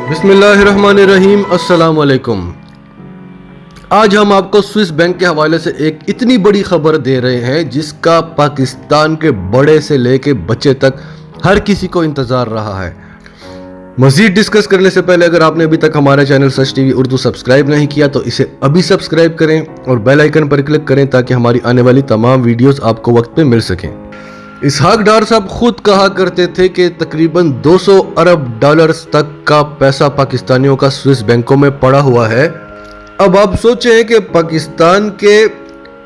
बिस्मिल्लाहिर्रहमानिर्रहीम, अस्सलाम वालेकुम। आज हम आपको स्विस बैंक के हवाले से एक इतनी बड़ी खबर दे रहे हैं जिसका पाकिस्तान के बड़े से लेके बच्चे तक हर किसी को इंतज़ार रहा है। मज़ीद डिस्कस करने से पहले अगर आपने अभी तक हमारा चैनल सच टीवी उर्दू सब्सक्राइब नहीं किया तो इसे अभी सब्सक्राइब करें और बेल आइकन पर क्लिक करें ताकि हमारी आने वाली तमाम वीडियोस आपको वक्त पे मिल सकें। इसहाक डार साहब खुद कहा करते थे कि तकरीबन 200 अरब डॉलर्स तक का पैसा पाकिस्तानियों का स्विस बैंकों में पड़ा हुआ है। अब आप सोचें कि पाकिस्तान के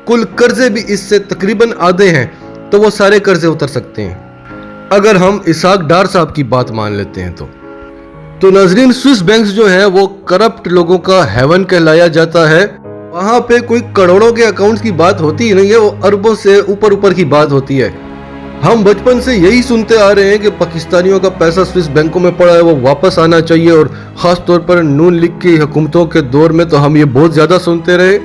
कुल कर्जे भी इससे तकरीबन आधे हैं, तो वो सारे कर्जे उतर सकते हैं अगर हम इसहाक डार साहब की बात मान लेते हैं तो नाजरीन, स्विस बैंक्स जो हैं वो करप्ट लोगों का हेवन कहलाया जाता है। वहां पे कोई करोड़ों के अकाउंट्स की बात होती ही नहीं है, वो अरबों से ऊपर की बात होती है। हम बचपन से यही सुनते आ रहे हैं कि पाकिस्तानियों का पैसा स्विस बैंकों में पड़ा है, वो वापस आना चाहिए, और ख़ास तौर पर नून लीग की हुकूमतों के दौर में तो हम ये बहुत ज़्यादा सुनते रहे।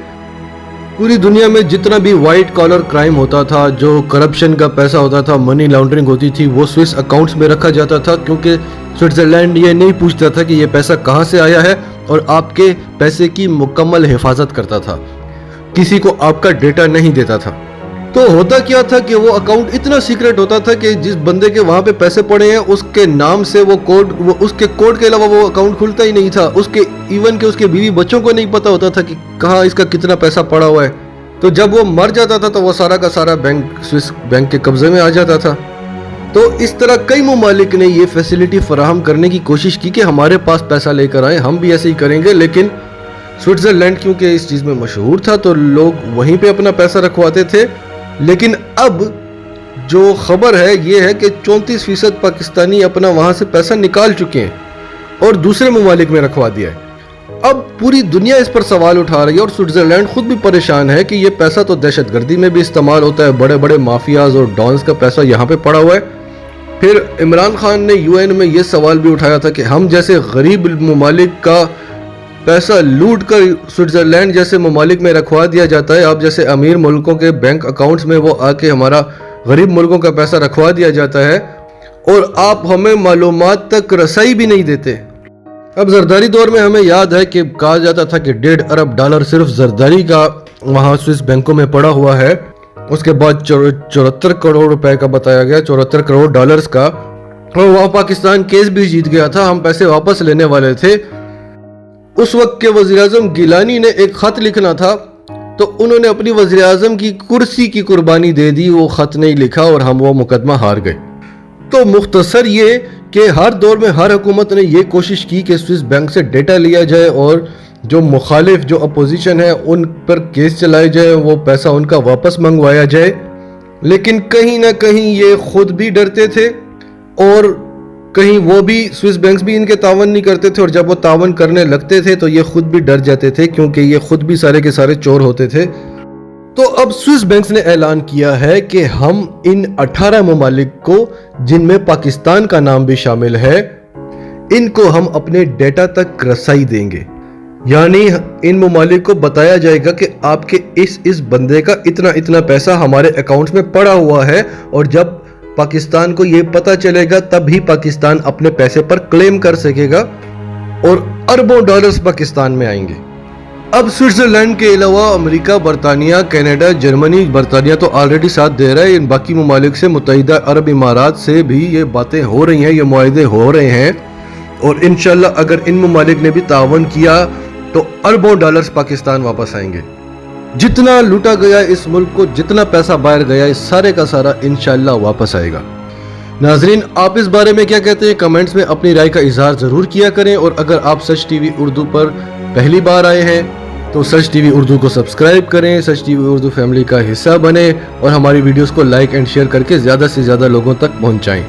पूरी दुनिया में जितना भी वाइट कॉलर क्राइम होता था, जो करप्शन का पैसा होता था, मनी लॉन्ड्रिंग होती थी, वो स्विस अकाउंट्स में रखा जाता था, क्योंकि स्विट्ज़रलैंड ये नहीं पूछता था कि ये पैसा कहाँ से आया है, और आपके पैसे की मुकम्मल हिफाजत करता था, किसी को आपका डेटा नहीं देता था। तो होता क्या था कि वो अकाउंट इतना सीक्रेट होता था कि जिस बंदे के वहां पे पैसे पड़े हैं उसके नाम से उसके कोड के अलावा वो अकाउंट खुलता ही नहीं था। उसके बीवी बच्चों को नहीं पता होता था कि कहाँ इसका कितना पैसा पड़ा हुआ है। तो जब वो मर जाता था तो वो सारा का सारा बैंक स्विस बैंक के कब्जे में आ जाता था। तो इस तरह कई ममालिक ने ये फैसिलिटी फराहम करने की कोशिश की कि हमारे पास पैसा लेकर आए, हम भी ऐसे ही करेंगे। लेकिन स्विट्जरलैंड क्योंकि इस चीज़ में मशहूर था तो लोग वहीं पे अपना पैसा रखवाते थे। लेकिन अब जो खबर है ये है कि 34% पाकिस्तानी अपना वहां से पैसा निकाल चुके हैं और दूसरे ममालिक में रखवा दिया है। अब पूरी दुनिया इस पर सवाल उठा रही है और स्विट्जरलैंड खुद भी परेशान है कि ये पैसा तो दहशतगर्दी में भी इस्तेमाल होता है, बड़े बड़े माफियाज और डॉन्स का पैसा यहाँ पे पड़ा हुआ है। फिर इमरान खान ने UN में ये सवाल भी उठाया था कि हम जैसे गरीब ममालिक का पैसा लूट कर स्विट्जरलैंड जैसे ममालिक में रखवा दिया जाता है, आप जैसे अमीर मुल्कों के बैंक अकाउंट्स में वो आके हमारा गरीब मुल्कों का पैसा रखवा दिया जाता है और आप हमें मालूमात तक रसाई भी नहीं देते। अब जरदारी दौर में हमें याद है कि कहा जाता था कि 1.5 अरब डॉलर सिर्फ जरदारी का वहाँ स्विस बैंकों में पड़ा हुआ है। उसके बाद 74 करोड़ रुपए का बताया गया, 74 करोड़ डॉलर्स का। और वहाँ पाकिस्तान केस भी जीत गया था, हम पैसे वापस लेने वाले थे। उस वक्त के वज़ीर-ए-आज़म गिलानी ने एक खत लिखना था तो उन्होंने अपनी वज़ीर-ए-आज़म की कुर्सी की कुर्बानी दे दी, वो खत नहीं लिखा और हम वो मुकदमा हार गए। तो मुख्तसर ये कि हर दौर में हर हुकूमत ने ये कोशिश की कि स्विस बैंक से डेटा लिया जाए और जो मुखालिफ जो अपोजिशन है उन पर केस चलाए जाए, वो पैसा उनका वापस मंगवाया जाए। लेकिन कहीं ना कहीं ये खुद भी डरते थे और कहीं वो भी स्विस बैंक्स भी इनके तावन नहीं करते थे, और जब वो तावन करने लगते थे तो ये खुद भी डर जाते थे क्योंकि ये खुद भी सारे के सारे चोर होते थे। तो अब स्विस बैंक्स ने ऐलान किया है कि हम इन 18 ममालिक को, जिनमें पाकिस्तान का नाम भी शामिल है, इनको हम अपने डेटा तक रसाई देंगे। यानी इन ममालिक को बताया जाएगा कि आपके इस बंदे का इतना पैसा हमारे अकाउंट्स में पड़ा हुआ है, और जब पाकिस्तान को ये पता चलेगा तब ही पाकिस्तान अपने पैसे पर क्लेम कर सकेगा और अरबों डॉलर्स पाकिस्तान में आएंगे। अब स्विट्जरलैंड के अलावा अमेरिका, बरतानिया, कनाडा, जर्मनी, बरतानिया तो ऑलरेडी साथ दे रहा है। इन बाकी ममालिक से, मुत्तहिदा अरब इमारात से भी ये बातें हो रही हैं, ये मुआहदे हो रहे हैं, और इंशाल्लाह अगर इन ममालिक ने भी तावन किया तो अरबों डॉलर्स पाकिस्तान वापस आएंगे। जितना लूटा गया इस मुल्क को, जितना पैसा बाहर गया, इस सारे का सारा इंशाल्लाह वापस आएगा। नाजरीन, आप इस बारे में क्या कहते हैं? कमेंट्स में अपनी राय का इजहार जरूर किया करें, और अगर आप सच टीवी उर्दू पर पहली बार आए हैं तो सच टीवी उर्दू को सब्सक्राइब करें, सच टीवी उर्दू फैमिली का हिस्सा बने और हमारी वीडियोस को लाइक एंड शेयर करके ज़्यादा से ज़्यादा लोगों तक पहुँचाएँ।